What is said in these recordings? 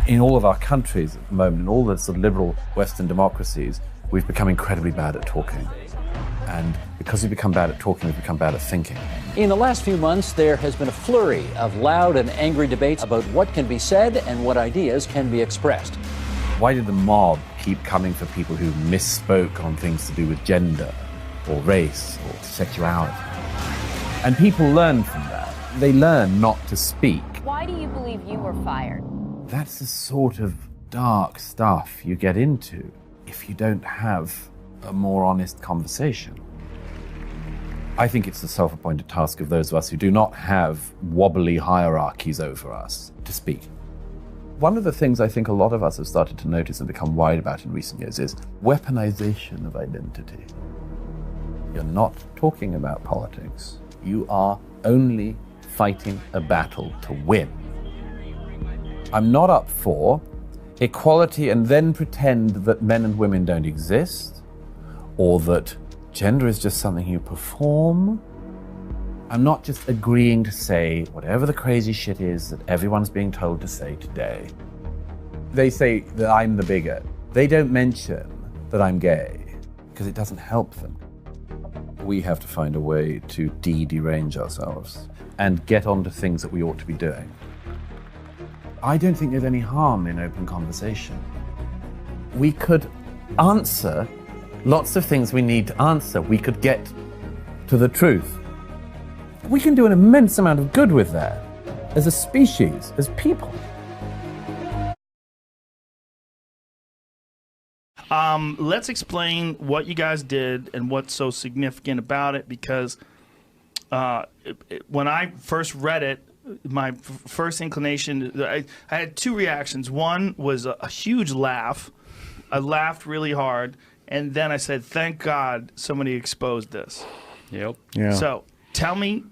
In all of our countries at the moment, in all the sort of liberal Western democracies, we've become incredibly bad at talking. And because we've become bad at talking, we've become bad at thinking. In the last few months, there has been a flurry of loud and angry debates about what can be said and what ideas can be expressed. Why did the mob keep coming for people who misspoke on things to do with gender or race or sexuality? And people learn from that. They learn not to speak. Why do you believe you were fired? That's the sort of dark stuff you get into if you don't have a more honest conversation. I think it's the self-appointed task of those of us who do not have wobbly hierarchies over us to speak. One of the things I think a lot of us have started to notice and become worried about in recent years is weaponization of identity. You're not talking about politics. You are only fighting a battle to win. I'm not up for equality and then pretend that men and women don't exist, or that gender is just something you perform. I'm not just agreeing to say whatever the crazy shit is that everyone's being told to say today. They say that I'm the bigot. They don't mention that I'm gay because it doesn't help them. We have to find a way to de-derange ourselves and get on to things that we ought to be doing. I don't think there's any harm in open conversation. We could answer lots of things we need to answer. We could get to the truth. We can do an immense amount of good with that as a species, as people. Let's explain what you guys did and what's so significant about it, because when I first read it, my first inclination, I had two reactions. One was a huge laugh. I laughed really hard, and then I said, thank God somebody exposed this. Yep. Yeah. So tell me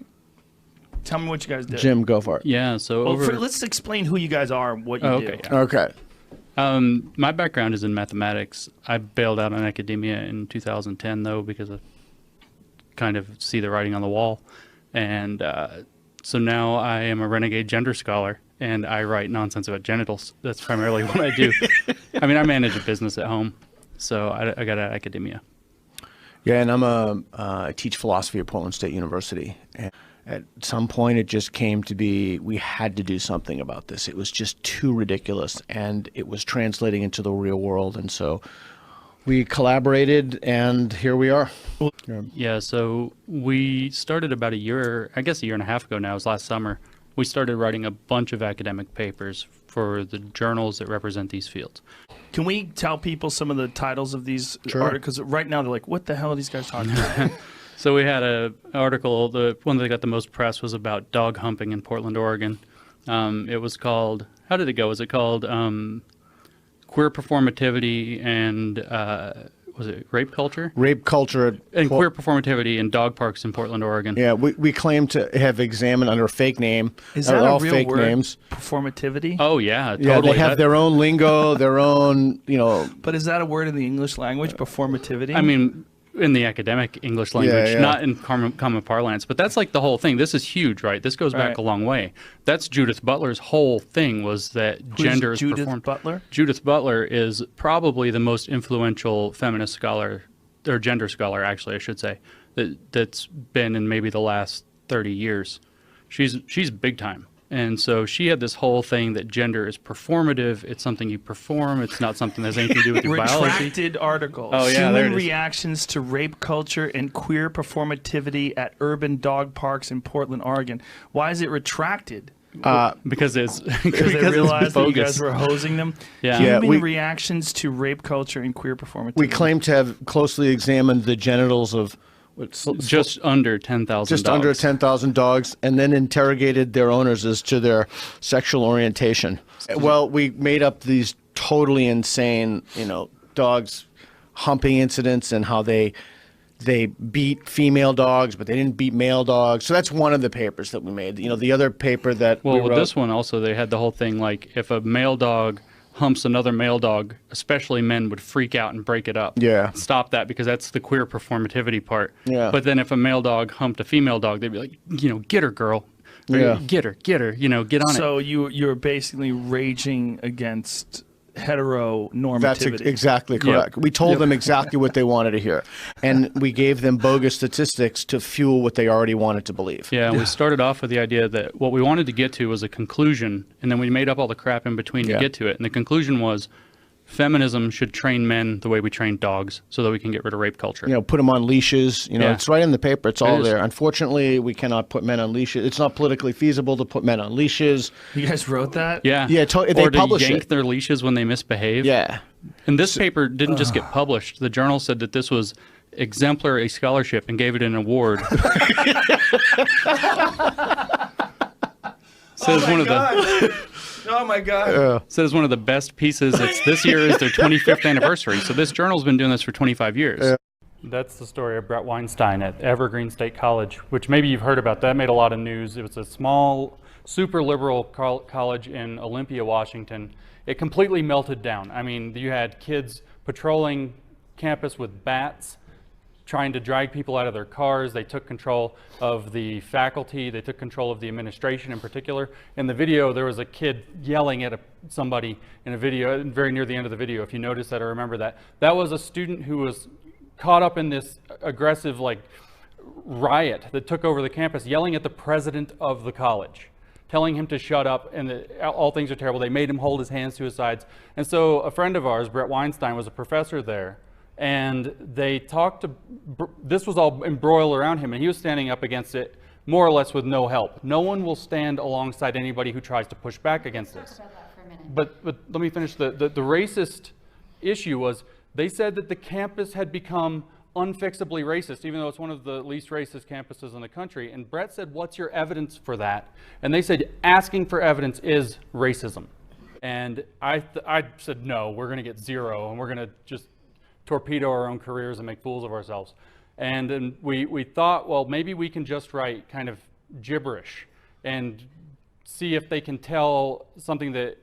what you guys did. Jim, go for it. Yeah, so let's explain who you guys are and what you do. Yeah. Okay. My background is in mathematics. I bailed out on academia in 2010, though, because I kind of see the writing on the wall. And so now I am a renegade gender scholar, and I write nonsense about genitals. That's primarily what I do. I mean, I manage a business at home, so I got out of academia. Yeah, and I teach philosophy at Portland State University. And at some point, it just came to be we had to do something about this. It was just too ridiculous, and it was translating into the real world. And so we collaborated, and here we are. Yeah, so we started about a year and a half ago now. It was last summer. We started writing a bunch of academic papers for the journals that represent these fields. Can we tell people some of the titles of these articles? Because right now they're like, what the hell are these guys talking about? So we had an article, the one that got the most press was about dog humping in Portland, Oregon. It was called, how did it go? Was it called Queer Performativity and, was it Rape Culture? Rape Culture. And Queer Performativity in Dog Parks in Portland, Oregon. Yeah, we claim to have examined under a fake name. Is that all a real fake word? Names. Performativity? Oh, yeah, totally. Yeah, they have their own lingo, their own, But is that a word in the English language, performativity? I mean, in the academic English language, Yeah. not in common parlance. But that's like the whole thing. This is huge, right? This goes back a long way. That's Judith Butler's whole thing, was that gender is Judith performed. Butler? Judith Butler is probably the most influential feminist scholar, or gender scholar, actually, I should say, that's been in maybe the last 30 years. She's big time. And so she had this whole thing that gender is performative. It's something you perform. It's not something that has anything to do with your biology. Retracted articles. Oh, yeah, there it Human is. reactions to rape culture and queer performativity at urban dog parks in Portland, Oregon. Why is it retracted? Because it's Because they realized that you bogus. guys were hosing them? Yeah. Human reactions to rape culture and queer performativity. we claim to have closely examined the genitals of just under 10,000 just dogs. under 10,000 dogs, and then interrogated their owners as to their sexual orientation. Well, we made up these totally insane, dogs humping incidents and how they beat female dogs, but they didn't beat male dogs. So that's one of the papers that we made. The other paper that Well, we with wrote, this one also, they had the whole thing like if a male dog humps another male dog, especially men would freak out and break it up. Yeah. Stop that, because that's the queer performativity part. Yeah. But then if a male dog humped a female dog, they'd be like, get her, girl. Yeah. Get her, get on it. So you're basically raging against heteronormativity. That's exactly correct. We told them exactly what they wanted to hear, and we gave them bogus statistics to fuel what they already wanted to believe. Yeah, we started off with the idea that what we wanted to get to was a conclusion, and then we made up all the crap in between to get to it. And the conclusion was feminism should train men the way we train dogs so that we can get rid of rape culture. Put them on leashes. It's right in the paper. It's all there. Unfortunately, we cannot put men on leashes. It's not politically feasible to put men on leashes. You guys wrote that? Yeah. Yeah, they publish yank it. their leashes when they misbehave. Yeah. And this paper didn't just get published. The journal said that this was exemplary scholarship and gave it an award. Says one of the Oh my God. Says one of the best pieces. This year is their 25th anniversary. So this journal's been doing this for 25 years. That's the story of Brett Weinstein at Evergreen State College, which maybe you've heard about. That made a lot of news. It was a small, super liberal college in Olympia, Washington. It completely melted down. I mean, you had kids patrolling campus with bats, trying to drag people out of their cars. They took control of the faculty. They took control of the administration in particular. In the video, there was a kid yelling at somebody in a video, very near the end of the video, if you notice that or remember that. That was a student who was caught up in this aggressive riot that took over the campus, yelling at the president of the college, telling him to shut up and that all things are terrible. They made him hold his hands to his sides. And so a friend of ours, Brett Weinstein, was a professor there. And they talked to, this was all embroiled around him, and he was standing up against it more or less with no help. No one will stand alongside anybody who tries to push back against this. Talk about that for a minute. But let me finish. The racist issue was they said that the campus had become unfixably racist, even though it's one of the least racist campuses in the country. And Brett said, what's your evidence for that? And they said, asking for evidence is racism. And I said, no, we're going to get zero, and we're going to just torpedo our own careers and make fools of ourselves. And then we thought, well, maybe we can just write kind of gibberish and see if they can tell something that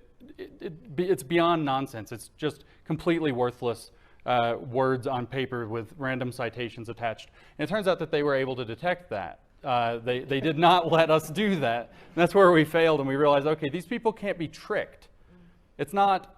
it's beyond nonsense. It's just completely worthless words on paper with random citations attached. And it turns out that they were able to detect that. They did not let us do that. And that's where we failed, and we realized, okay, these people can't be tricked. It's not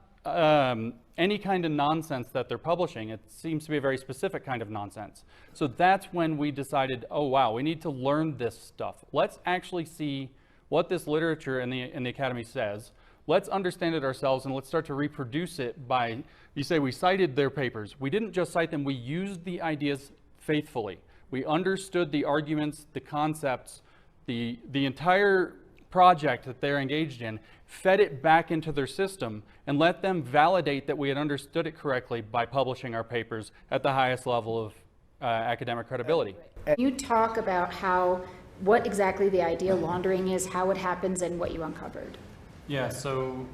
any kind of nonsense that they're publishing. It seems to be a very specific kind of nonsense. So that's when we decided, oh wow, we need to learn this stuff. Let's actually see what this literature in the academy says. Let's understand it ourselves, and let's start to reproduce it by, you say we cited their papers. We didn't just cite them, we used the ideas faithfully. We understood the arguments, the concepts, the entire project that they're engaged in, fed it back into their system, and let them validate that we had understood it correctly by publishing our papers at the highest level of academic credibility. You talk about what exactly the idea laundering is, how it happens, and what you uncovered. Yeah, so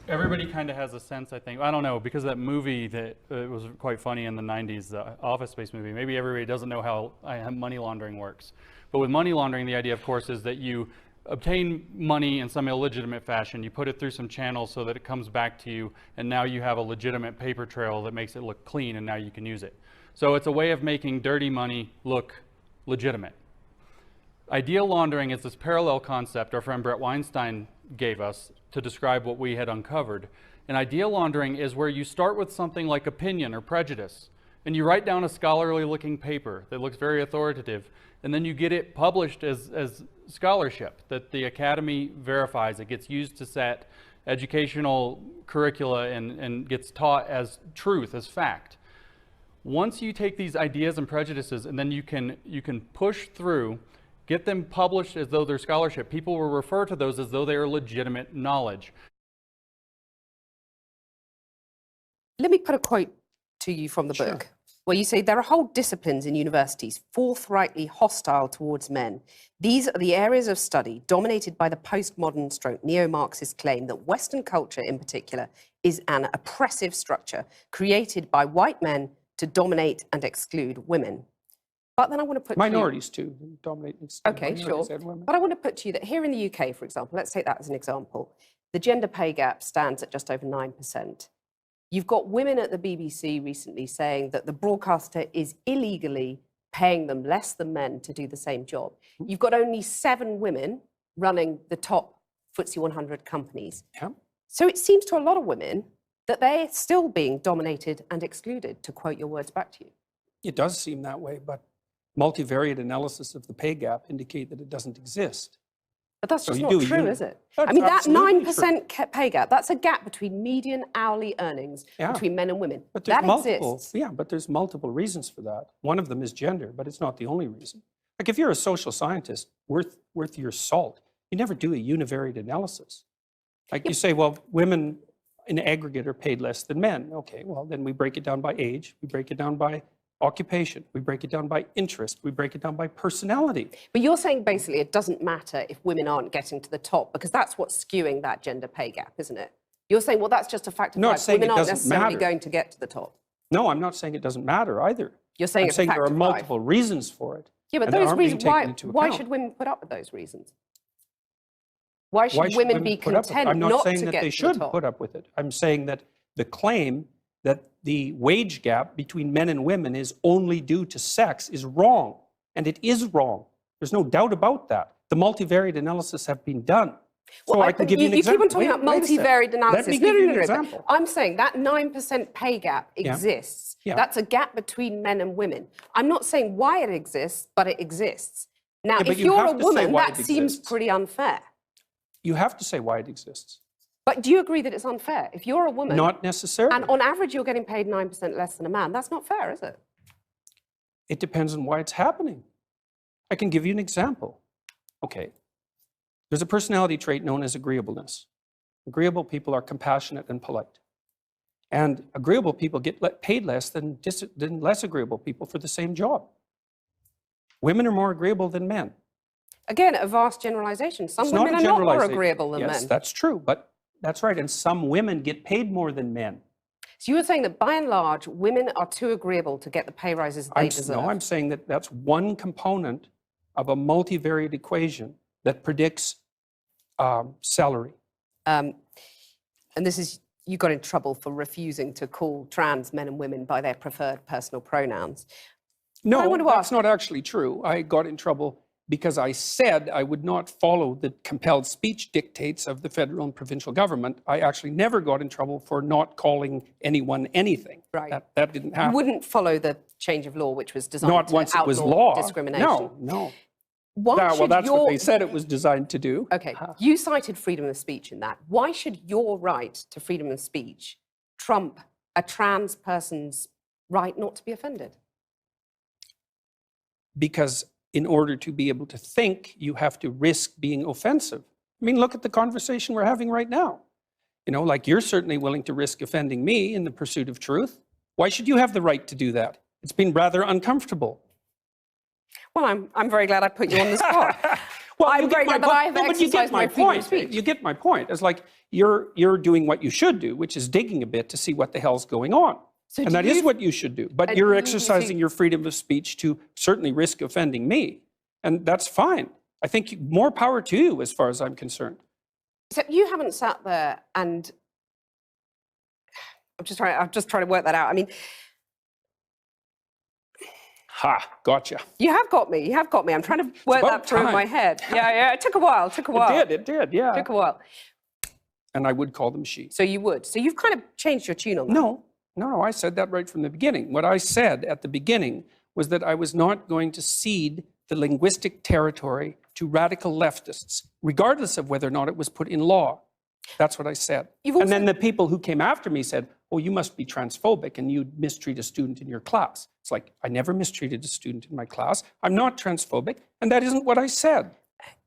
everybody kind of has a sense, I think, I don't know, because of that movie that was quite funny in the 90s, the Office Space movie, maybe everybody doesn't know how money laundering works. But with money laundering, the idea, of course, is that you obtain money in some illegitimate fashion, you put it through some channels so that it comes back to you, and now you have a legitimate paper trail that makes it look clean, and now you can use it. So it's a way of making dirty money look legitimate. Idea laundering is this parallel concept our friend Brett Weinstein gave us to describe what we had uncovered. And idea laundering is where you start with something like opinion or prejudice, and you write down a scholarly looking paper that looks very authoritative, and then you get it published as scholarship that the academy verifies. It gets used to set educational curricula and gets taught as truth, as fact. Once you take these ideas and prejudices and then you can push through, get them published as though they're scholarship, people will refer to those as though they are legitimate knowledge. Let me put a quote to you from the book, where you say there are whole disciplines in universities forthrightly hostile towards men. These are the areas of study dominated by the postmodern stroke neo-Marxist claim that Western culture in particular is an oppressive structure created by white men to dominate and exclude women. But then I want to put minorities too dominate and exclude okay, sure. and women. But I want to put to you that here in the UK, for example, let's take that as an example, the gender pay gap stands at just over 9%. You've got women at the BBC recently saying that the broadcaster is illegally paying them less than men to do the same job. You've got only 7 women running the top FTSE 100 companies. Yeah. So it seems to a lot of women that they're still being dominated and excluded, to quote your words back to you. It does seem that way, but multivariate analysis of the pay gap indicate that it doesn't exist. But that's So just you not do, true, you- is it? That's I mean, that absolutely 9% pay gap, that's a gap between median hourly earnings Yeah. between men and women. But there's That multiple, exists. yeah, but there's multiple reasons for that. One of them is gender, but it's not the only reason. Like if you're a social scientist worth your salt, you never do a univariate analysis. Like you say, well, women in aggregate are paid less than men. Okay, well, then we break it down by age, we break it down by occupation, we break it down by interest, we break it down by personality. But you're saying basically it doesn't matter if women aren't getting to the top, because that's what's skewing that gender pay gap, isn't it? You're saying, well, that's just a fact of No, life. it's saying Women it aren't doesn't necessarily matter. going to get to the top. No, I'm not saying it doesn't matter either. You're saying I'm it's a saying fact there are of life. multiple reasons for it. Yeah, but and they those aren't being reasons, taken into why account. should women put up with those reasons? Why should Why should women be put up with it? content I'm not not saying to that get they to should the top? put up with it. I'm saying that the claim that the wage gap between men and women is only due to sex is wrong. And it is wrong. There's no doubt about that. The multivariate analysis have been done. So I can give you an You keep on example. talking about Wait a second. multivariate analysis. Let me give you an example. I'm saying that 9% pay gap exists. Yeah. That's a gap between men and women. I'm not saying why it exists, but it exists. Now, Yeah, but if you you're have a to say woman, why that it seems exists. pretty unfair. You have to say why it exists. But do you agree that it's unfair? If you're a woman, Not necessarily. and on average you're getting paid 9% less than a man, that's not fair, is it? It depends on why it's happening. I can give you an example. Okay. There's a personality trait known as agreeableness. Agreeable people are compassionate and polite. And agreeable people get paid less than less agreeable people for the same job. Women are more agreeable than men. Again, a vast generalization. Some It's not women a are not more generalization. agreeable than Yes, men. that's true, but that's right. And some women get paid more than men. So you were saying that by and large, women are too agreeable to get the pay rises they deserve. No, I'm saying that that's one component of a multivariate equation that predicts salary. And this is, you got in trouble for refusing to call trans men and women by their preferred personal pronouns. No, I want to that's ask- not actually true. I got in trouble because I said I would not follow the compelled speech dictates of the federal and provincial government. I actually never got in trouble for not calling anyone anything. Right. That didn't You happen. wouldn't follow the change of law, which was designed Not to once it was outlaw law. discrimination. No. Why Well, should that's your... what they said it was designed to do. Okay, you cited freedom of speech in that. Why should your right to freedom of speech trump a trans person's right not to be offended? Because in order to be able to think, you have to risk being offensive. I mean, look at the conversation we're having right now. You know, like you're certainly willing to risk offending me in the pursuit of truth. Why should you have the right to do that? It's been rather uncomfortable. Well, I'm very glad I put you on the spot. Well, I'm you get very my glad that I have point. No, but you exercised get my my freedom of point. speech. You get my point. It's like you're doing what you should do, which is digging a bit to see what the hell's going on. So And do that is you- what you should do. But and you're you exercising think- your freedom of speech to certainly risk offending me. And that's fine. I think more power to you as far as I'm concerned. Except you haven't sat there and... I'm just trying to work that out. I mean, Ha, gotcha. you have got me. You have got me. I'm trying to work about that through in time. my head. Yeah. It took a while. It did, yeah. Took a while. And I would call them she. So you would. So you've kind of changed your tune on that. No, I said that right from the beginning. What I said at the beginning was that I was not going to cede the linguistic territory to radical leftists, regardless of whether or not it was put in law. That's what I said. And then the people who came after me said, oh, you must be transphobic and you mistreat a student in your class. It's like, I never mistreated a student in my class. I'm not transphobic, and that isn't what I said.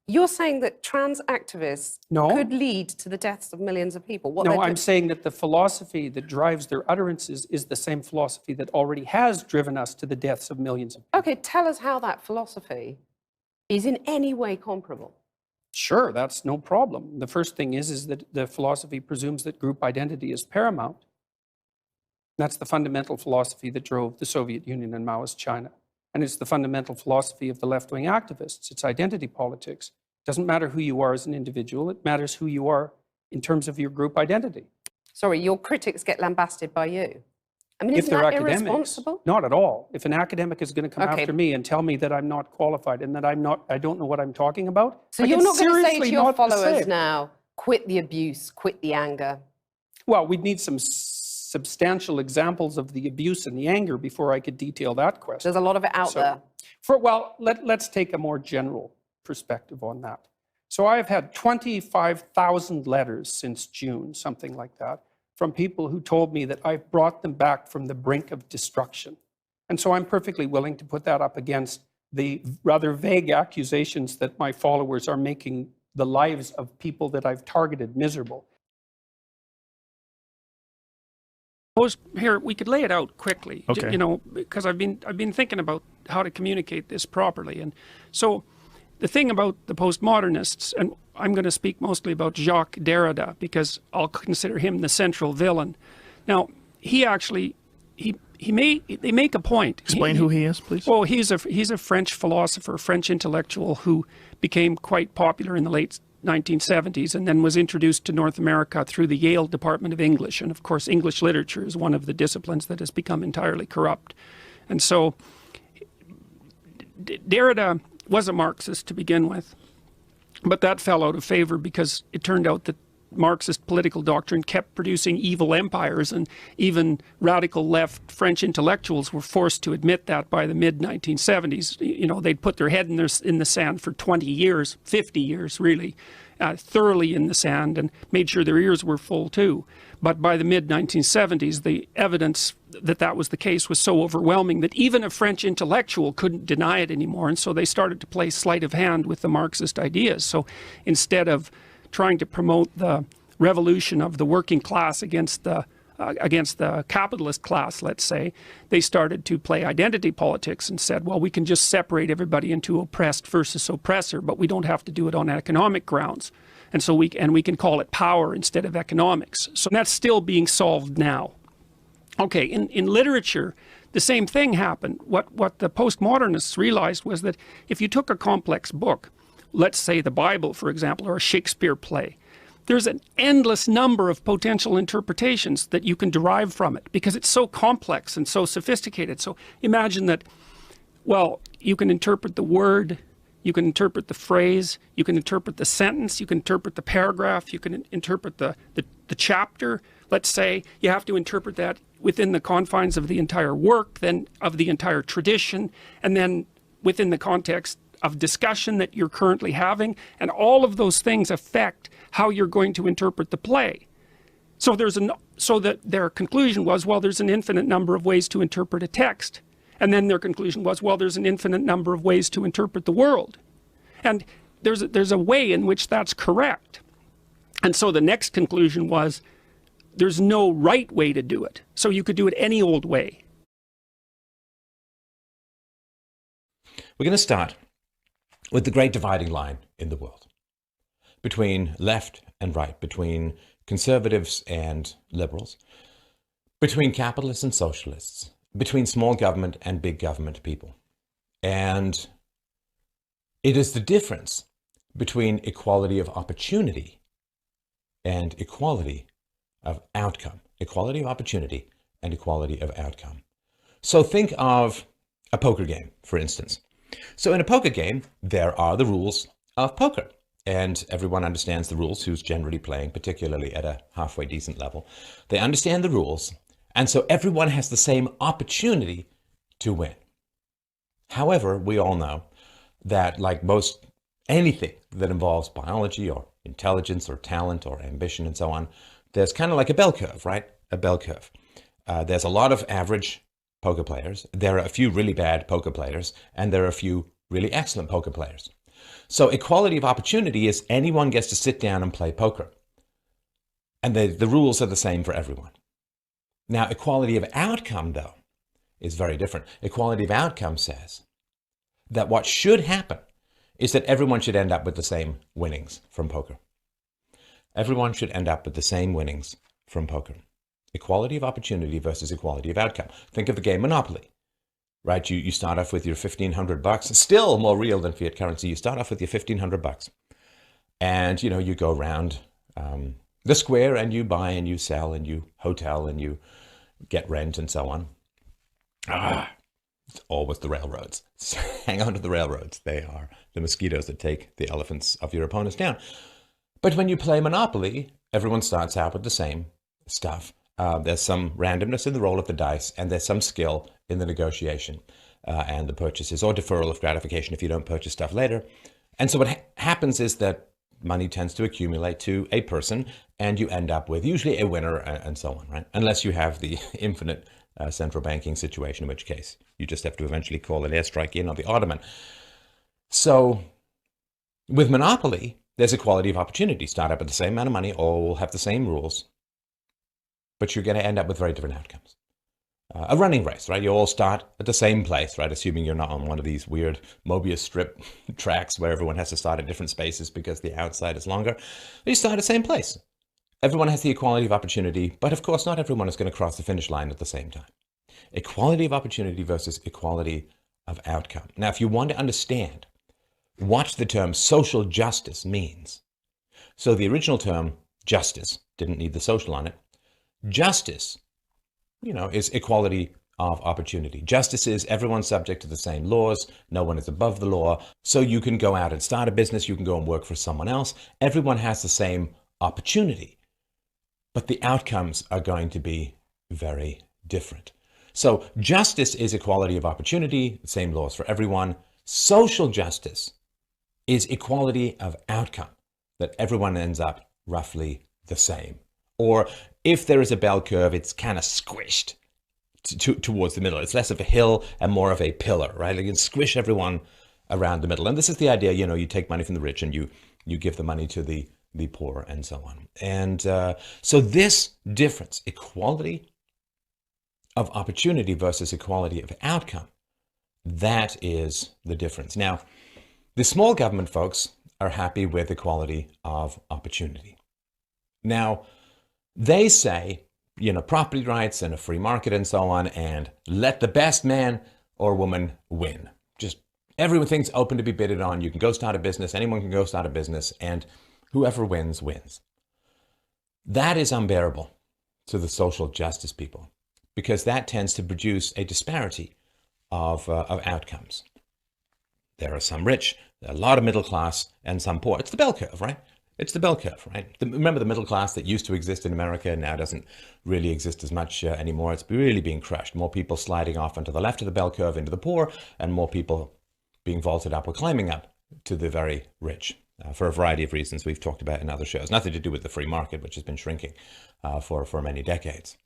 You're saying that trans activists could lead to the deaths of millions of people. What No, they're I'm doing- saying that the philosophy that drives their utterances is the same philosophy that already has driven us to the deaths of millions of people. Okay, tell us how that philosophy is in any way comparable. Sure, that's no problem. The first thing is that the philosophy presumes that group identity is paramount. That's the fundamental philosophy that drove the Soviet Union and Maoist China. And it's the fundamental philosophy of the left-wing activists. It's identity politics. It doesn't matter who you are as an individual. It matters who you are in terms of your group identity. Sorry, your critics get lambasted by you. I mean, if isn't they're that academics. irresponsible? Not at all. If an academic is going to come Okay. after me and tell me that I'm not qualified and that I don't know what I'm talking about, So like, you're it's not going to say seriously to your not the followers same. now, quit the abuse, quit the anger? Well, we'd need some substantial examples of the abuse and the anger before I could detail that question. There's a lot of it out there. Let's take a more general perspective on that. So I've had 25,000 letters since June, something like that, from people who told me that I've brought them back from the brink of destruction. And so I'm perfectly willing to put that up against the rather vague accusations that my followers are making the lives of people that I've targeted miserable. Here, we could lay it out quickly, Okay. you know, because I've been thinking about how to communicate this properly. And so the thing about the postmodernists, and I'm going to speak mostly about Jacques Derrida because I'll consider him the central villain. Now, he actually, they make a point. Explain who he is, please. Well, he's a French philosopher, French intellectual who became quite popular in the late 1970s and then was introduced to North America through the Yale Department of English. And of course, English literature is one of the disciplines that has become entirely corrupt. And so Derrida was a Marxist to begin with, but that fell out of favor because it turned out that Marxist political doctrine kept producing evil empires, and even radical left French intellectuals were forced to admit that by the mid-1970s. You know, they'd put their head in the sand for 20 years, 50 years really, thoroughly in the sand, and made sure their ears were full too. But by the mid-1970s, the evidence that that was the case was so overwhelming that even a French intellectual couldn't deny it anymore, and so they started to play sleight of hand with the Marxist ideas. So instead of trying to promote the revolution of the working class against the capitalist class, let's say, they started to play identity politics and said, well, we can just separate everybody into oppressed versus oppressor, but we don't have to do it on economic grounds. And so we can call it power instead of economics. So that's still being solved now. Okay, in literature, the same thing happened. What the postmodernists realized was that if you took a complex book, let's say the Bible, for example, or a Shakespeare play, there's an endless number of potential interpretations that you can derive from it because it's so complex and so sophisticated. So imagine that, well, you can interpret the word, you can interpret the phrase, you can interpret the sentence, you can interpret the paragraph, you can interpret the chapter. Let's say you have to interpret that within the confines of the entire work, then of the entire tradition, and then within the context of discussion that you're currently having, and all of those things affect how you're going to interpret the play. So their conclusion was, well, there's an infinite number of ways to interpret a text. And then their conclusion was, well, there's an infinite number of ways to interpret the world. And there's a way in which that's correct. And so the next conclusion was, there's no right way to do it. So you could do it any old way. We're going to start with the great dividing line in the world between left and right, between conservatives and liberals, between capitalists and socialists, between small government and big government people. And it is the difference between equality of opportunity and equality of outcome. Equality of opportunity and equality of outcome. So think of a poker game, for instance. So in a poker game, there are the rules of poker, and everyone understands the rules who's generally playing, particularly at a halfway decent level. They understand the rules, and so everyone has the same opportunity to win. However, we all know that, like most anything that involves biology or intelligence or talent or ambition and so on, there's kind of like a bell curve, right? A bell curve. There's a lot of average poker players, there are a few really bad poker players, and there are a few really excellent poker players. So equality of opportunity is anyone gets to sit down and play poker. And the rules are the same for everyone. Now, equality of outcome, though, is very different. Equality of outcome says that what should happen is that everyone should end up with the same winnings from poker. Everyone should end up with the same winnings from poker. Equality of opportunity versus equality of outcome. Think of the game Monopoly, right? You start off with your $1,500, still more real than fiat currency. You start off with your $1,500 and, you go around the square and you buy and you sell and you hotel and you get rent and so on. It's always the railroads. Hang on to the railroads. They are the mosquitoes that take the elephants of your opponents down. But when you play Monopoly, everyone starts out with the same stuff. There's some randomness in the roll of the dice, and there's some skill in the negotiation and the purchases, or deferral of gratification if you don't purchase stuff later. And so what happens is that money tends to accumulate to a person, and you end up with usually a winner and so on, right? Unless you have the infinite central banking situation, in which case you just have to eventually call an airstrike in on the Ottoman. So with Monopoly, there's equality of opportunity. Start up with the same amount of money, all have the same rules, but you're going to end up with very different outcomes. A running race, right? You all start at the same place, right? Assuming you're not on one of these weird Mobius strip tracks where everyone has to start at different spaces because the outside is longer. You start at the same place. Everyone has the equality of opportunity, but of course not everyone is going to cross the finish line at the same time. Equality of opportunity versus equality of outcome. Now, if you want to understand what the term social justice means, so the original term justice didn't need the social on it. Justice, is equality of opportunity. Justice is everyone's subject to the same laws. No one is above the law. So you can go out and start a business. You can go and work for someone else. Everyone has the same opportunity, but the outcomes are going to be very different. So justice is equality of opportunity, same laws for everyone. Social justice is equality of outcome, that everyone ends up roughly the same. Or if there is a bell curve, it's kind of squished towards the middle. It's less of a hill and more of a pillar, right? You can squish everyone around the middle. And this is the idea, you take money from the rich and you give the money to the poor and so on. And so this difference, equality of opportunity versus equality of outcome, that is the difference. Now, the small government folks are happy with equality of opportunity. Now, they say, property rights and a free market and so on, and let the best man or woman win. Just everything's open to be bidded on. You can go start a business. Anyone can go start a business, and whoever wins, wins. That is unbearable to the social justice people, because that tends to produce a disparity of outcomes. There are some rich, a lot of middle class, and some poor. It's the bell curve, right? It's the bell curve, right? Remember the middle class that used to exist in America now doesn't really exist as much anymore. It's really being crushed. More people sliding off onto the left of the bell curve into the poor, and more people being vaulted up or climbing up to the very rich for a variety of reasons we've talked about in other shows. Nothing to do with the free market, which has been shrinking for many decades.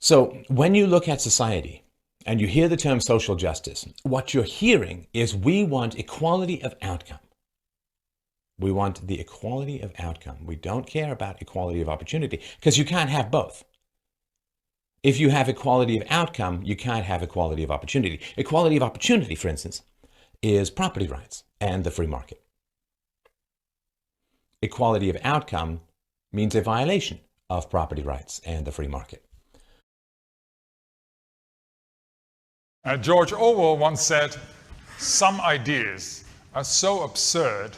So when you look at society and you hear the term social justice, what you're hearing is we want equality of outcome. We want the equality of outcome. We don't care about equality of opportunity, because you can't have both. If you have equality of outcome, you can't have equality of opportunity. Equality of opportunity, for instance, is property rights and the free market. Equality of outcome means a violation of property rights and the free market. George Orwell once said, "Some ideas are so absurd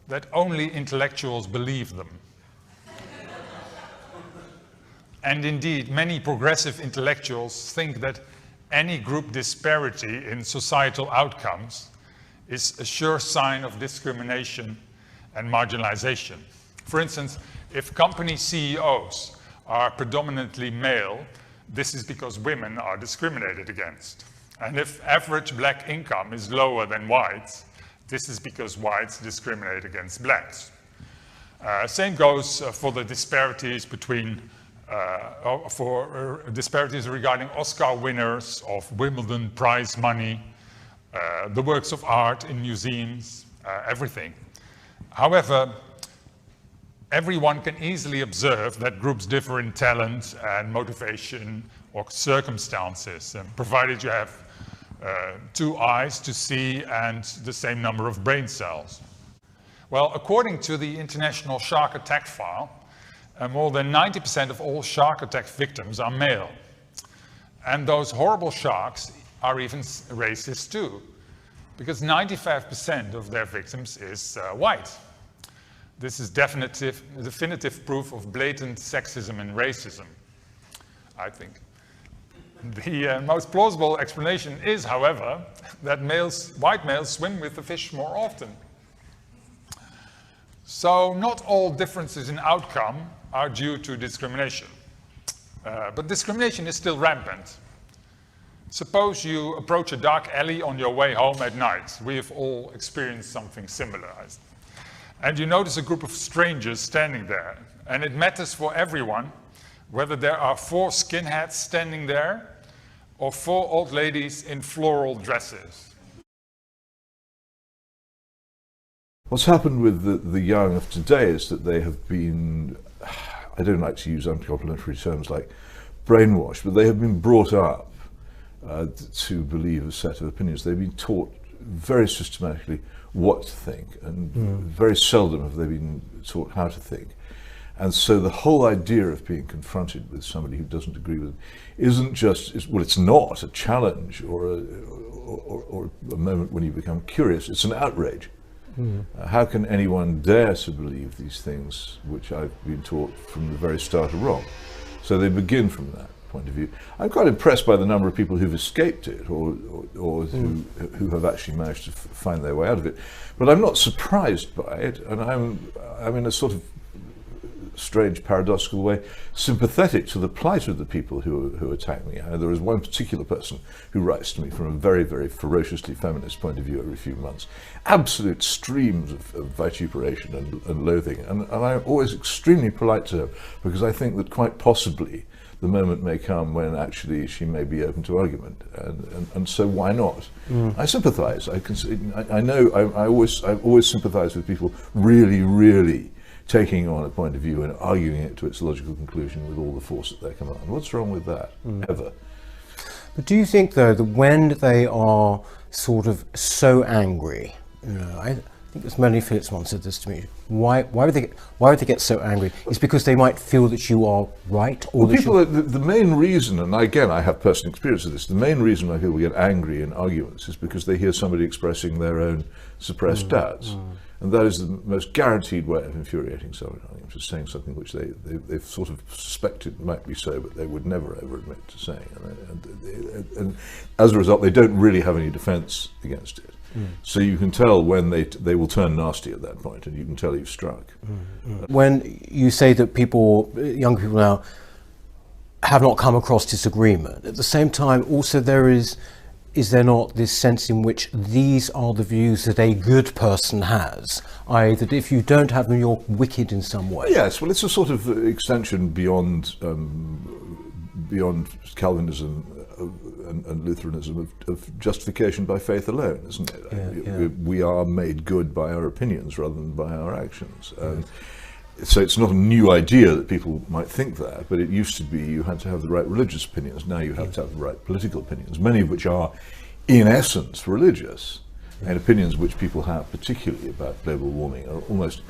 that only intellectuals believe them." And indeed, many progressive intellectuals think that any group disparity in societal outcomes is a sure sign of discrimination and marginalization. For instance, if company CEOs are predominantly male, this is because women are discriminated against. And if average black income is lower than whites, this is because whites discriminate against blacks. Same goes for the disparities between, disparities regarding Oscar winners of Wimbledon prize money, the works of art in museums, everything. However, everyone can easily observe that groups differ in talent and motivation or circumstances, provided you have 2 eyes to see and the same number of brain cells. Well, according to the International Shark Attack File, more than 90% of all shark attack victims are male. And those horrible sharks are even racist too, because 95% of their victims is white. This is definitive proof of blatant sexism and racism. I think. The most plausible explanation is, however, that white males swim with the fish more often. So not all differences in outcome are due to discrimination. But discrimination is still rampant. Suppose you approach a dark alley on your way home at night. We have all experienced something similar. And you notice a group of strangers standing there. And it matters for everyone whether there are 4 skinheads standing there or 4 old ladies in floral dresses. What's happened with the young of today is that they have been, I don't like to use uncomplimentary terms like brainwashed, but they have been brought up to believe a set of opinions. They've been taught very systematically what to think, and very seldom have they been taught how to think. And so the whole idea of being confronted with somebody who doesn't agree with them isn't just, well, it's not a challenge or a moment when you become curious, it's an outrage. How can anyone dare to believe these things which I've been taught from the very start are wrong? So they begin from that point of view. I'm quite impressed by the number of people who've escaped it or who have actually managed to find their way out of it. But I'm not surprised by it, and I'm in a sort of strange paradoxical way sympathetic to the plight of the people who attack me. There is one particular person who writes to me from a very, very ferociously feminist point of view every few months. Absolute streams of vituperation and loathing, and I'm always extremely polite to her, because I think that quite possibly the moment may come when actually she may be open to argument, and so why not? I sympathize. I know I always sympathize with people really taking on a point of view and arguing it to its logical conclusion with all the force at their command. What's wrong with that, ever? But do you think, though, that when they are sort of so angry, I think it was Melanie Phillips once said this to me, why would they get so angry? It's because they might feel that you are right, or well, people, the main reason, and again I have personal experience of this, the main reason why people get angry in arguments is because they hear somebody expressing their own suppressed doubts. And that is the most guaranteed way of infuriating someone, just saying something which they've sort of suspected might be so, but they would never ever admit to saying. And as a result, they don't really have any defense against it. So you can tell when they will turn nasty at that point, and you can tell you've struck. When you say that young people now, have not come across disagreement, at the same time, also is there not this sense in which these are the views that a good person has, i.e. that if you don't have them, you're wicked in some way? Yes, well, it's a sort of extension beyond Calvinism and Lutheranism of justification by faith alone, isn't it? We are made good by our opinions rather than by our actions. So it's not a new idea that people might think that, but it used to be you had to have the right religious opinions. Now you have to have the right political opinions, many of which are, in essence, religious, and opinions which people have, particularly about global warming, are almost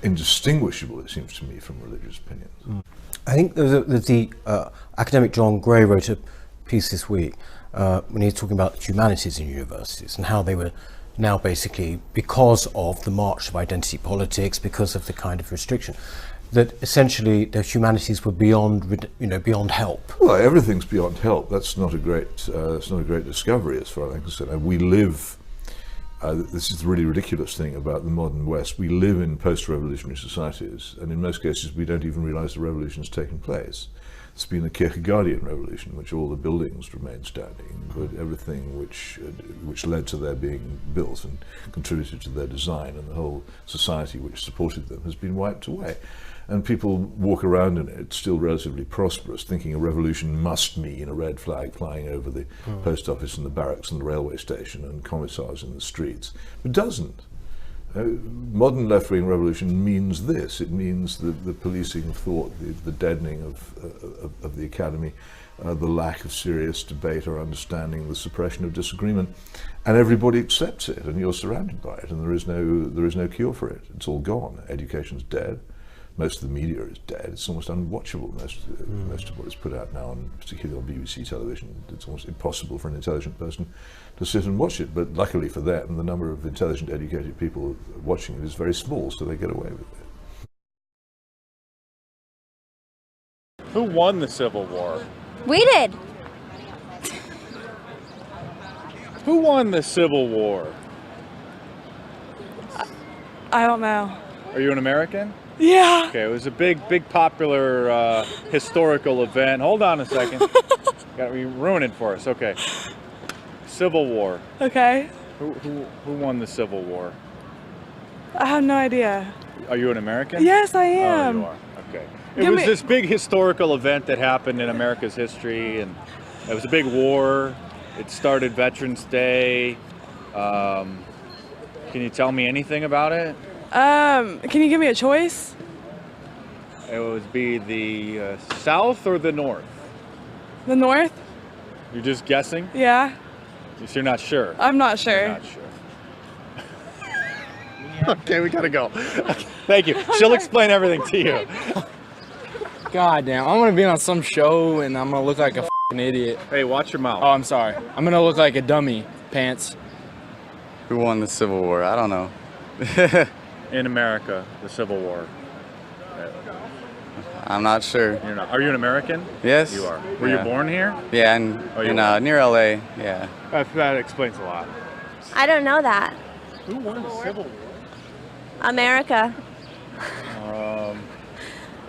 indistinguishable, it seems to me, from religious opinions. I think the academic John Gray wrote a piece this week when he was talking about humanities in universities and how they were now basically, because of the march of identity politics, because of the kind of restriction, that essentially the humanities were beyond help. Well, everything's beyond help. That's not a great discovery as far as I'm concerned. We live. This is the really ridiculous thing about the modern West. We live in post-revolutionary societies, and in most cases we don't even realize the revolution has taken place. It's been the Kierkegaardian revolution, in which all the buildings remained standing, but everything which led to their being built and contributed to their design, and the whole society which supported them, has been wiped away. And people walk around in it, still relatively prosperous, thinking a revolution must mean a red flag flying over the post office and the barracks and the railway station and commissars in the streets. It doesn't. Modern left-wing revolution means this. It means the policing of thought, the deadening of the academy, the lack of serious debate or understanding, the suppression of disagreement, and everybody accepts it, and you're surrounded by it, and there is no cure for it. It's all gone. Education's dead. Most of the media is dead. It's almost unwatchable, most of what is put out now, and particularly on BBC television. It's almost impossible for an intelligent person to sit and watch it, but luckily for them, the number of intelligent, educated people watching it is very small, so they get away with Who won the Civil War? We did. Who won the Civil War? I don't know. Are you an American? Yeah. Okay, it was a big popular historical event. Hold on a second. You ruin it for us. Okay. Civil War. Okay. Who won the Civil War? I have no idea. Are you an American? Yes, I am. Oh, you are. Okay. It was this big historical event that happened in America's history, and it was a big war. It started Veterans Day. Can you tell me anything about it? Can you give me a choice? It would be the South or the North? The North? You're just guessing? Yeah. So you're not sure? I'm not sure. You're not sure. Okay, we gotta go. Thank you. She'll explain everything to you. God damn, I'm gonna be on some show and I'm gonna look like a f***ing idiot. Hey, watch your mouth. Oh, I'm sorry. I'm gonna look like a dummy, pants. Who won the Civil War? I don't know. In America, the Civil War. I'm not sure. You're not. Are you an American? Yes. You are. Were you born here? Yeah, near LA. Yeah. That explains a lot. I don't know that. Who won the Civil War? America.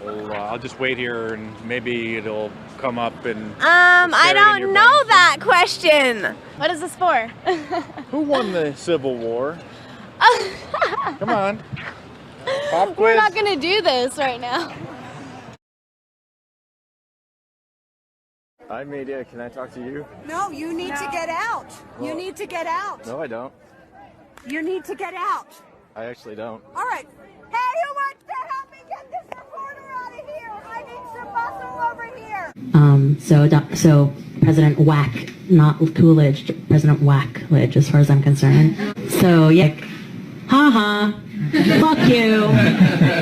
Well, I'll just wait here and maybe it'll come up and. I don't know that question. What is this for? Who won the Civil War? Come on. Pop quiz. We're not gonna do this right now. Hi, media. Can I talk to you? No, you need to get out. You need to get out. No, I don't. You need to get out. I actually don't. All right. Hey, who wants to help me get this reporter out of here? I need some muscle over here. So President Whack, not Coolidge, President Whackledge, as far as I'm concerned. So yeah, haha, fuck you.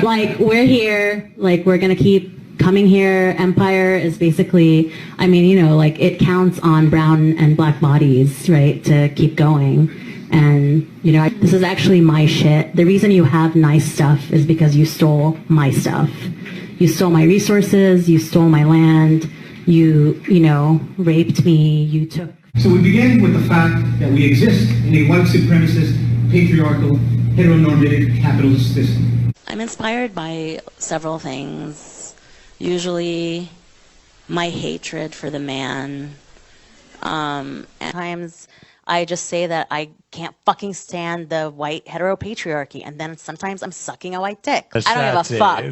Like, we're here. Like, we're gonna keep coming here. Empire is basically, I mean, you know, like, it counts on brown and black bodies, right, to keep going. And, you know, this is actually my shit. The reason you have nice stuff is because you stole my stuff. You stole my resources, you stole my land, you know, raped me, you took... So we begin with the fact that we exist in a white supremacist, patriarchal, heteronormative capitalist system. I'm inspired by several things. Usually my hatred for the man. And sometimes I just say that I can't fucking stand the white heteropatriarchy, and then sometimes I'm sucking a white dick. I don't give a fuck.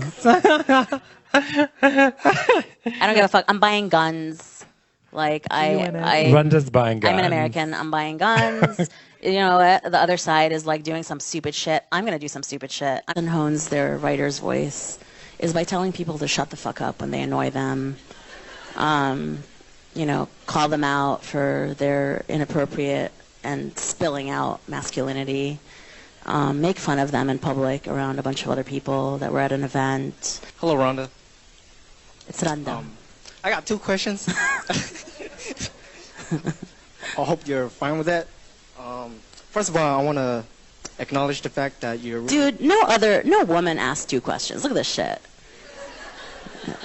I don't give a fuck. I'm buying guns. Like, Rhonda's buying guns. I'm an American. I'm buying guns. You know, the other side is like doing some stupid shit. I'm gonna do some stupid shit. And hones their writer's voice is by telling people to shut the fuck up when they annoy them. You know, call them out for their inappropriate and spilling out masculinity. Make fun of them in public around a bunch of other people that were at an event. Hello, Rhonda. It's random. I got 2 questions. I hope you're fine with that. First of all, I want to acknowledge the fact that you're... Dude, no woman asked 2 questions. Look at this shit.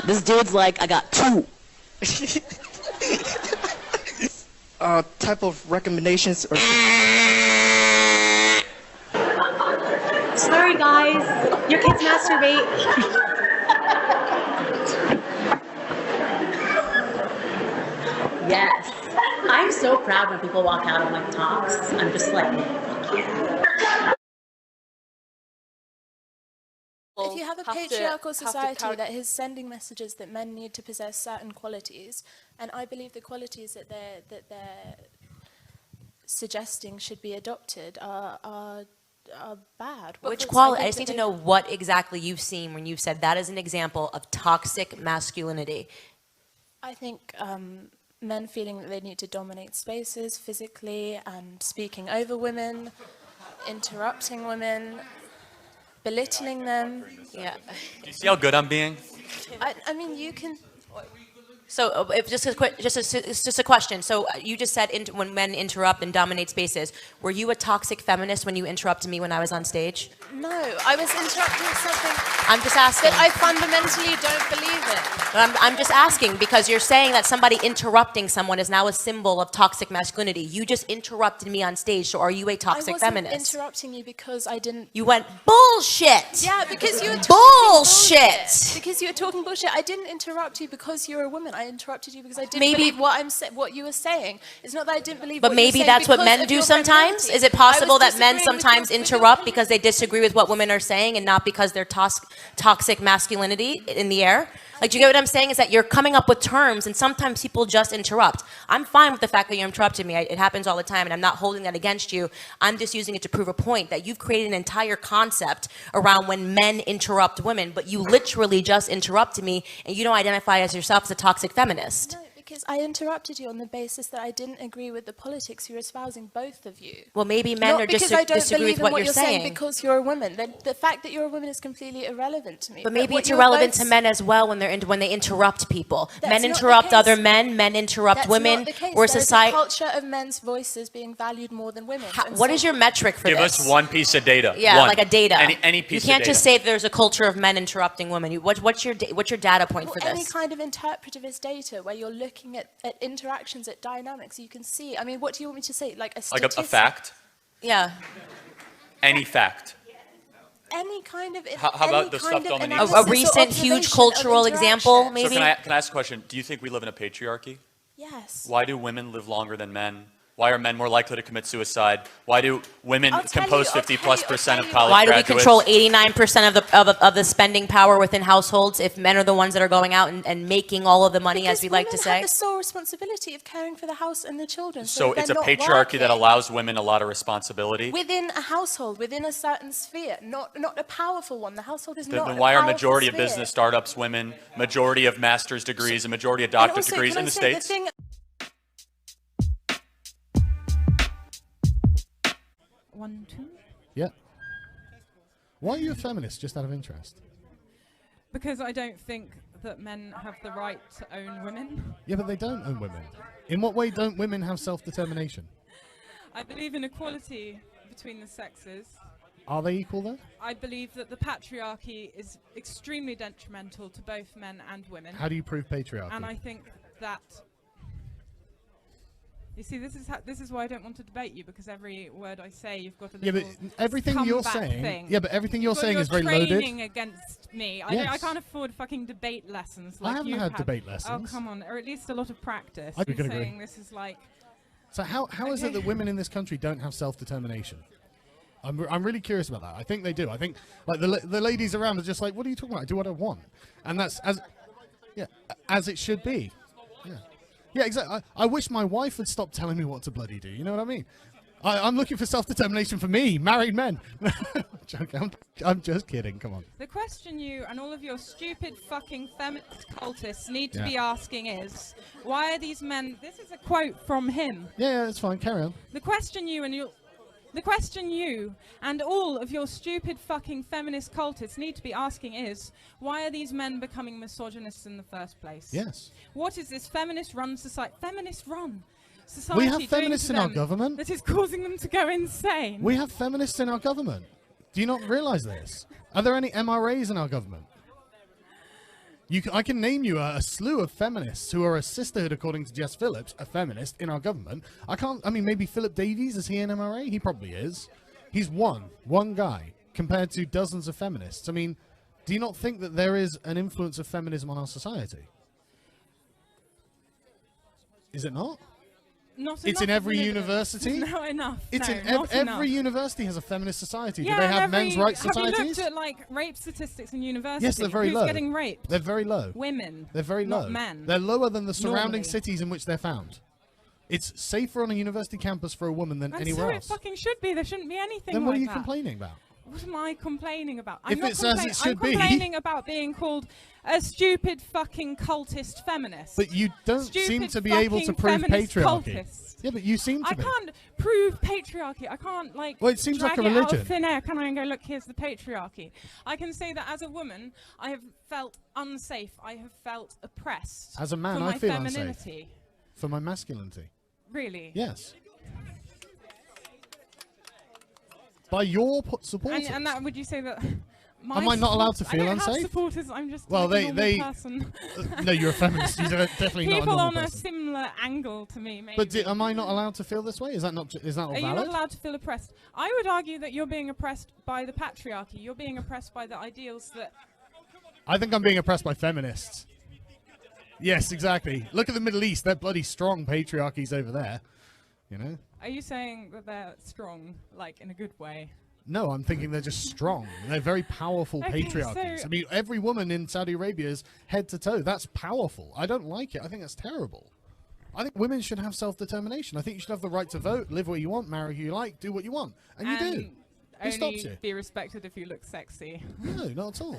This dude's like, I got 2. Type of recommendations or... Sorry, guys. Your kids masturbate. Yes. I'm so proud when people walk out of my talks. I'm just like, fuck yeah. If you have a patriarchal society that is sending messages that men need to possess certain qualities, and I believe the qualities that they're suggesting should be adopted are bad. Which quality? I just need to know what exactly you've seen when you've said that is an example of toxic masculinity. I think men feeling that they need to dominate spaces physically and speaking over women, interrupting women, belittling them. Yeah. Do you see how good I'm being? I mean, you can... So, if just a question. So, you just said when men interrupt and dominate spaces. Were you a toxic feminist when you interrupted me when I was on stage? No, I was interrupting something. I'm just asking. That I fundamentally don't believe in. I'm just asking because you're saying that somebody interrupting someone is now a symbol of toxic masculinity. You just interrupted me on stage, so are you a toxic feminist? I wasn't interrupting you because I didn't... You went bullshit! Yeah, because you were talking bullshit! Because you were talking bullshit. I didn't interrupt you because you're a woman. I interrupted you because I didn't Maybe- believe what you were saying. It's not that I didn't believe But what you were maybe saying that's what because men of do your sometimes? femininity. Is it I possible was that men disagreeing with sometimes your interrupt because they disagree with what women are saying and not because they're toxic masculinity in the air? Like, do you get what I'm saying? Is that you're coming up with terms and sometimes people just interrupt. I'm fine with the fact that you interrupted me. It happens all the time and I'm not holding that against you. I'm just using it to prove a point that you've created an entire concept around when men interrupt women, but you literally just interrupted me and you don't identify as yourself as a toxic feminist. No, because I interrupted you on the basis that I didn't agree with the politics you're espousing, both of you. Well, maybe men Not are just because I don't disagree believe with in what what you're saying. because you're a woman. The fact that you're a woman is completely irrelevant to me. But maybe what it's you're irrelevant both to men as well when they interrupt people. That's Men not the interrupt case. other men interrupt That's women. not the case. Or There's society. a culture of men's voices being valued more than women's. And What so- is your metric for Give this? us one piece of data. Yeah, One. like a data. Any piece You can't of just data. say there's a culture of men interrupting women. What's your data point for Any this? kind of interpretivist data where you're looking at interactions, at dynamics, you can see. I mean, what do you want me to say? Like a Like statistic? a fact? Yeah. Any fact. Any kind of. How about the stuff Dominique A said? recent huge cultural example, maybe? So can I ask a question? Do you think we live in a patriarchy? Yes. Why do women live longer than men? Why are men more likely to commit suicide? Why do women I'll tell compose you, I'll 50+% of you. college Why do we graduates? control 89% of the spending power within households if men are the ones that are going out and making all of the money, as we like to Women say? have the sole responsibility of caring for the house and the children. So they're it's a not patriarchy that working allows women a lot of responsibility. within a household, within a certain sphere, not a powerful one. The household is not. Then a why are powerful majority of sphere. business startups women, majority of master's degrees, and majority of And doctorate also, degrees can in I the say States? thing- One, two. Yeah. Why are you a feminist, just out of interest? Because I don't think that men have the right to own women. Yeah, but they don't own women. In what way don't women have self-determination? I believe in equality between the sexes. Are they equal, though? I believe that the patriarchy is extremely detrimental to both men and women. How do you prove patriarchy? And I think that... You see, this is why I don't want to debate you, because every word I say, you've got a little but everything you're comeback saying... thing. Yeah, but everything you're saying is very training loaded. Against me. Yes. I can't afford fucking debate lessons. I Like haven't you had have. debate Oh, lessons. come on. Or at least a lot of practice. I You're can agree. saying this is like... So how is it that women in this country don't have self-determination? I'm really curious about that. I think they do. I think like the ladies around are just like, what are you talking about? I do what I want, and that's as it should be. Yeah, exactly. I wish my wife would stop telling me what to bloody do. You know what I mean? I'm looking for self-determination for me, married men. I'm just kidding. Come on. The question you and all of your stupid fucking feminist cultists need to be asking is, why are these men... This is a quote from him. Yeah, it's fine. Carry on. The question you and all of your stupid fucking feminist cultists need to be asking is, why are these men becoming misogynists in the first place? Yes. What is this feminist-run society? Feminist-run society We have doing feminists to in our them government. that is causing them to go insane? We have feminists in our government. Do you not realise this? Are there any MRAs in our government? I can name you a slew of feminists who are a sisterhood, according to Jess Phillips, a feminist in our government. I mean, maybe Philip Davies, is he an MRA? He probably is. He's one guy, compared to dozens of feminists. I mean, do you not think that there is an influence of feminism on our society? Is it not? Not It's in enough every of it. university? Not enough. It's no, in not enough. every university has a feminist society. Yeah, Do they have and men's rights have societies? you looked at like rape statistics in university? Yes, they're very Who's low. getting raped? They're very low. Women. They're very not low. men. They're lower than the surrounding Normally. cities in which they're found. It's safer on a university campus for a woman than And anywhere so else. it fucking should be. There shouldn't be anything Then what like are you that. complaining about? What am I complaining about? If not it's as it I'm should be. complaining about being called a stupid fucking cultist feminist. But you don't Stupid seem to be able to fucking prove feminist patriarchy. cultist. Yeah, but you seem to I be. can't prove patriarchy. I can't like. Well, it seems like drag a it out religion. of thin air, can I? And go, look, here's the patriarchy. I can say that as a woman, I have felt unsafe. I have felt oppressed. As a man, for I my feel femininity. unsafe. For my masculinity. Really? Yes. By your supporters. And that, would you say that Am I not allowed to feel I don't unsafe? have supporters. I'm just Well, like a normal person. No, you're a feminist. You're definitely not a People normal on person. a similar angle to me, maybe. But am I not allowed to feel this way? Is that not Are you valid? not allowed to feel oppressed? I would argue that you're being oppressed by the patriarchy. You're being oppressed by the ideals that... I think I'm being oppressed by feminists. Yes, exactly. Look at the Middle East. They're bloody strong patriarchies over there. You know? Are you saying that they're strong, like, in a good way? No, I'm thinking they're just strong. They're very powerful patriarchies. so- I mean, every woman in Saudi Arabia is head to toe. That's powerful. I don't like it. I think that's terrible. I think women should have self-determination. I think you should have the right to vote, live where you want, marry who you like, do what you want. And you do. Who stops you? Only be respected if you look sexy. No, not at all.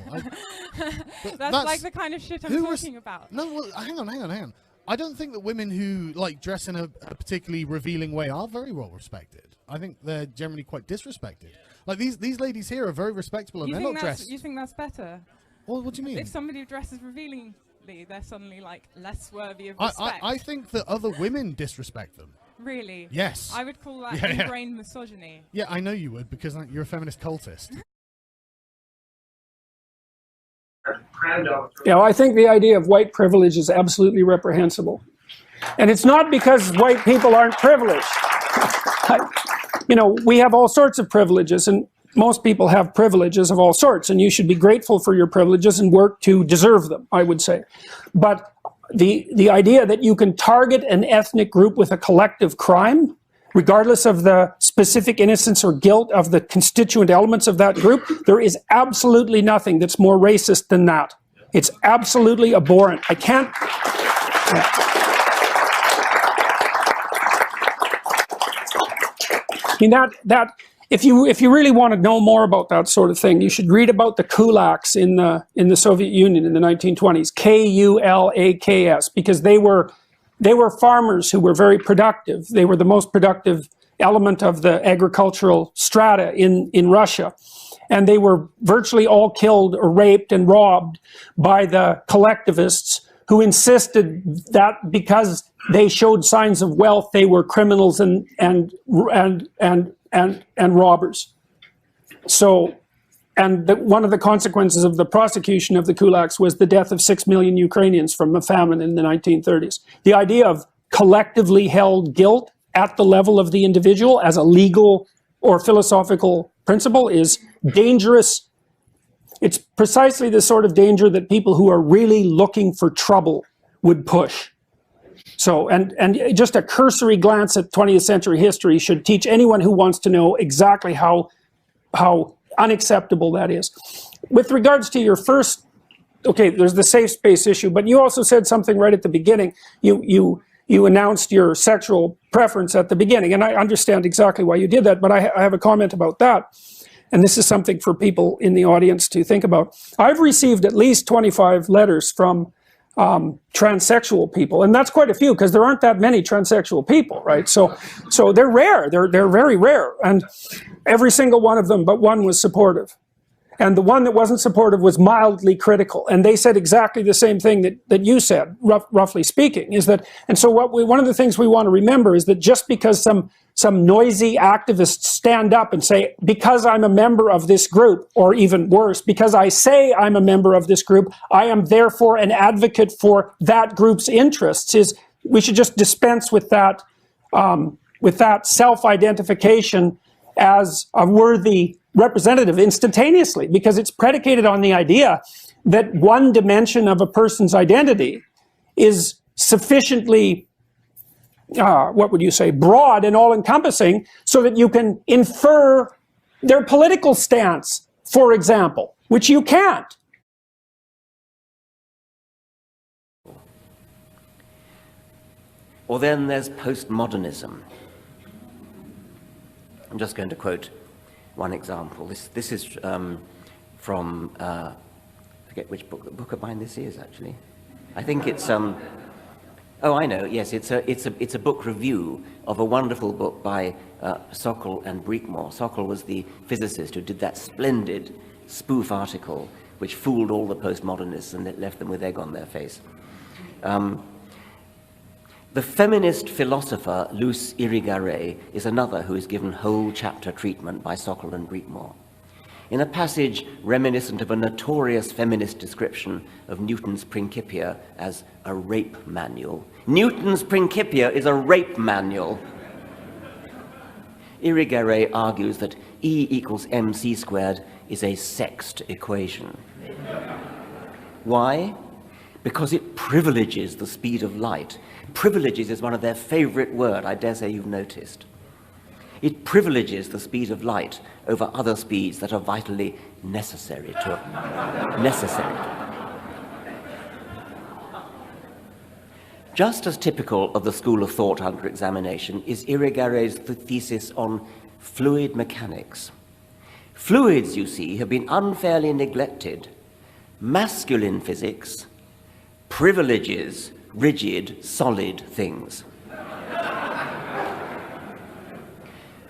That's like the kind of shit I'm talking about. No, well, hang on. I don't think that women who like dress in a particularly revealing way are very well respected. I think they're generally quite disrespected. Like these ladies here are very respectable and they're not dressed. You think that's better? Well, what do you mean? If somebody dresses revealingly, they're suddenly like less worthy of respect. I think that other women disrespect them. Really? Yes. I would call that Yeah. ingrained misogyny. Yeah, I know you would because you're a feminist cultist. You know, I think the idea of white privilege is absolutely reprehensible. And it's not because white people aren't privileged. You know, we have all sorts of privileges, and most people have privileges of all sorts, and you should be grateful for your privileges and work to deserve them, I would say. But the idea that you can target an ethnic group with a collective crime, regardless of the specific innocence or guilt of the constituent elements of that group, there is absolutely nothing that's more racist than that. It's absolutely abhorrent. I can't... I mean, if you really want to know more about that sort of thing, you should read about the kulaks in the Soviet Union in the 1920s, Kulaks, because they were farmers who were very productive. They were the most productive element of the agricultural strata in Russia. And they were virtually all killed or raped and robbed by the collectivists who insisted that because they showed signs of wealth, they were criminals and robbers. So, and one of the consequences of the prosecution of the kulaks was the death of 6 million Ukrainians from a famine in the 1930s. The idea of collectively held guilt at the level of the individual as a legal or philosophical principle is dangerous. It's precisely the sort of danger that people who are really looking for trouble would push. So, and just a cursory glance at 20th century history should teach anyone who wants to know exactly how unacceptable that is. With regards to your first, okay, there's the safe space issue, but you also said something right at the beginning. You announced your sexual preference at the beginning, and I understand exactly why you did that, but I have a comment about that. And this is something for people in the audience to think about. I've received at least 25 letters from transsexual people, and that's quite a few because there aren't that many transsexual people, right? So they're rare. They're very rare, and every single one of them but one was supportive, and the one that wasn't supportive was mildly critical. And they said exactly the same thing that you said, roughly speaking, is that. And so one of the things we want to remember is that just because some noisy activists stand up and say, because I'm a member of this group, or even worse, because I say I'm a member of this group, I am therefore an advocate for that group's interests, is we should just dispense with that self-identification as a worthy representative instantaneously, because it's predicated on the idea that one dimension of a person's identity is sufficiently what would you say, broad and all-encompassing, so that you can infer their political stance, for example, which you can't. Or then there's postmodernism. I'm just going to quote one example. This is from, I forget which book of mine this is, actually. I think it's... Oh, I know. Yes, it's a book review of a wonderful book by Sokal and Breakmore. Sokal was the physicist who did that splendid spoof article which fooled all the postmodernists and left them with egg on their face. The feminist philosopher Luce Irigaray is another who is given whole chapter treatment by Sokal and Breakmore. in a passage reminiscent of a notorious feminist description of Newton's Principia as a rape manual. Newton's Principia is a rape manual. Irigaray argues that E equals mc squared is a sexed equation. Why? Because it privileges the speed of light. Privileges is one of their favorite word, I dare say you've noticed. It privileges the speed of light over other speeds that are vitally necessary. Just as typical of the school of thought under examination is Irigaray's thesis on fluid mechanics. Fluids, you see, have been unfairly neglected. Masculine physics privileges rigid, solid things.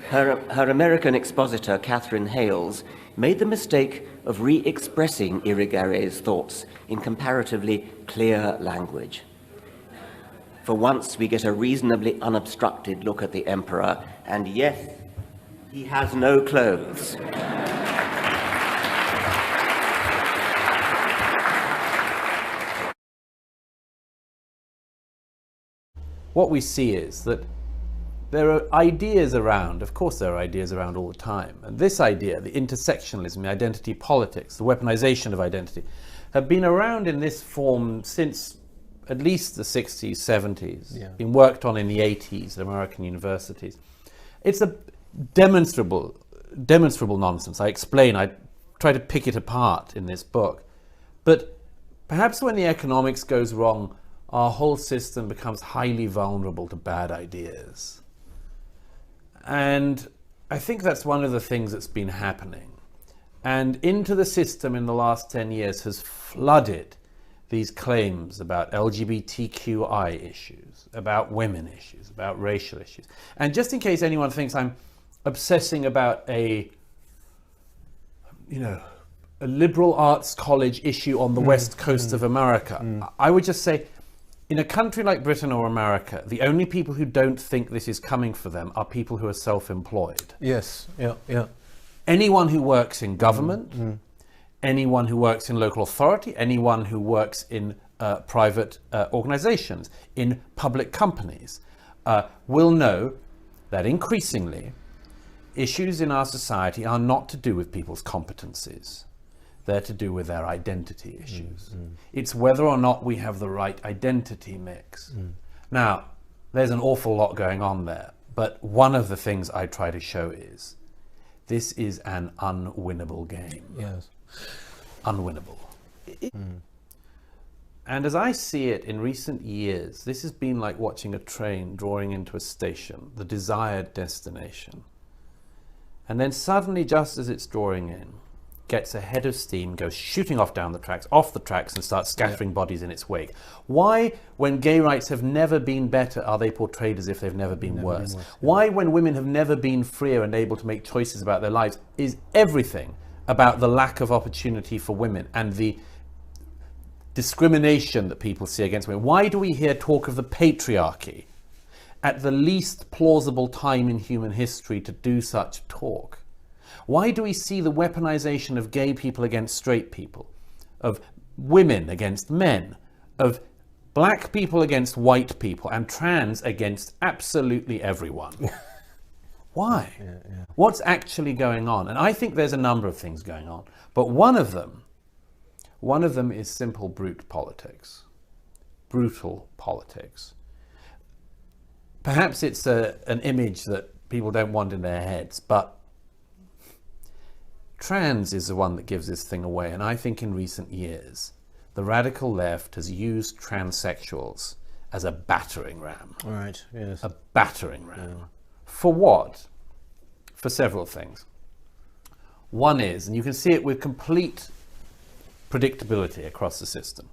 Her American expositor, Catherine Hales, made the mistake of re-expressing Irigaray's thoughts in comparatively clear language. For once, we get a reasonably unobstructed look at the emperor, and yes, he has no clothes. What we see is that there are ideas around, of course there are ideas around all the time, and this idea, the intersectionalism, the identity politics, the weaponization of identity, have been around in this form since at least the 60s, 70s, been worked on in the 80s at American universities. It's a demonstrable nonsense. I explain, I try to pick it apart in this book. But perhaps when the economics goes wrong, our whole system becomes highly vulnerable to bad ideas. And I think that's one of the things that's been happening. And into the system in the last 10 years has flooded these claims about LGBTQI issues, about women issues, about racial issues. And just in case anyone thinks I'm obsessing about a liberal arts college issue on the west coast of America, I would just say, in a country like Britain or America, the only people who don't think this is coming for them are people who are self-employed. Yes, yeah. Anyone who works in government, anyone who works in local authority, anyone who works in private organizations, in public companies, will know that increasingly issues in our society are not to do with people's competencies. They're to do with their identity issues. It's whether or not we have the right identity mix. Now, there's an awful lot going on there, but one of the things I try to show is this is an unwinnable game. Yes. Unwinnable. And as I see it in recent years, this has been like watching a train drawing into a station, the desired destination. And then suddenly, just as it's drawing in, gets a head of steam, goes shooting off down the tracks, off the tracks, and starts scattering bodies in its wake. Why, when gay rights have never been better, are they portrayed as if they've never been worse? Why, when women have never been freer and able to make choices about their lives, is everything about the lack of opportunity for women and the discrimination that people see against women? Why do we hear talk of the patriarchy at the least plausible time in human history to do such talk? Why do we see the weaponization of gay people against straight people, of women against men, of black people against white people, and trans against absolutely everyone? Why? What's actually going on? And I think there's a number of things going on, but one of them is simple brute politics, brutal politics. Perhaps it's an image that people don't want in their heads, but trans is the one that gives this thing away. And I think in recent years, the radical left has used transsexuals as a battering ram. All right, yes. A battering ram. Yeah. For what? For several things. One is, and you can see it with complete predictability across the system,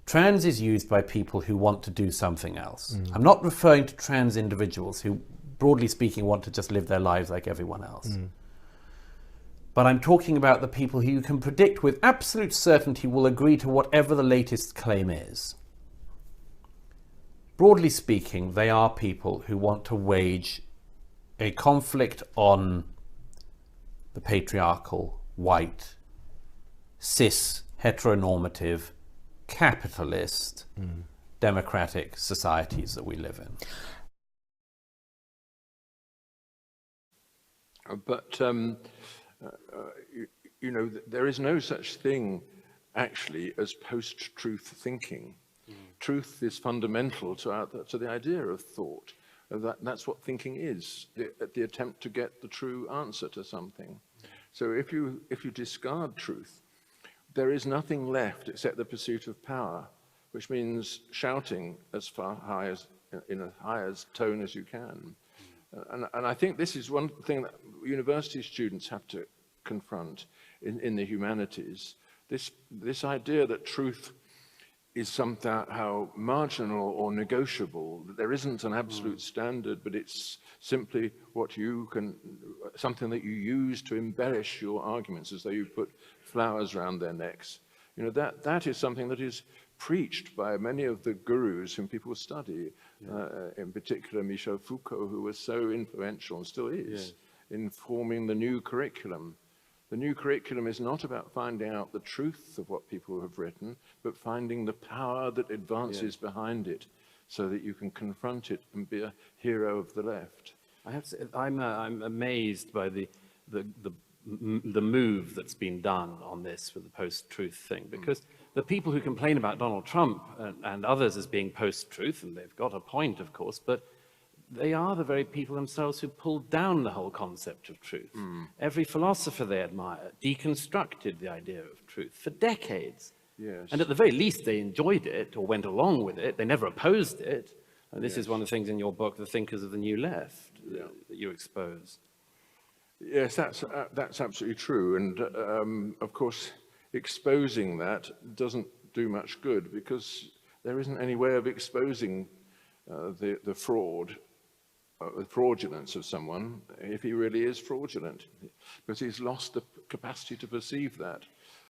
trans is used by people who want to do something else. I'm not referring to trans individuals who, broadly speaking, want to just live their lives like everyone else. But I'm talking about the people who you can predict with absolute certainty will agree to whatever the latest claim is. Broadly speaking, they are people who want to wage a conflict on the patriarchal white, cis, heteronormative, capitalist, democratic societies that we live in. But, you know, there is no such thing actually as post-truth thinking. Truth is fundamental to the idea of thought. That's what thinking is, the attempt to get the true answer to something. So if you discard truth, there is nothing left except the pursuit of power, which means shouting as high as in as high as tone as you can. And I think this is one thing that university students have to confront in the humanities. This idea that truth is somehow marginal or negotiable, that there isn't an absolute standard, but it's simply what you can, something that you use to embellish your arguments, as though you put flowers around their necks. You know, that is something that is preached by many of the gurus whom people study, in particular Michel Foucault, who was so influential and still is in forming the new curriculum. The new curriculum is not about finding out the truth of what people have written, but finding the power that advances behind it, so that you can confront it and be a hero of the left. I have to say, I'm amazed by the move that's been done on this with the post-truth thing, because the people who complain about Donald Trump and others as being post-truth, and they've got a point, of course, but they are the very people themselves who pulled down the whole concept of truth. Every philosopher they admire deconstructed the idea of truth for decades. Yes. And at the very least, they enjoyed it or went along with it. They never opposed it. And this is one of the things in your book, The Thinkers of the New Left, that you expose. Yes, that's absolutely true. And of course, exposing that doesn't do much good, because there isn't any way of exposing the fraudulence of someone if he really is fraudulent, because he's lost the capacity to perceive that.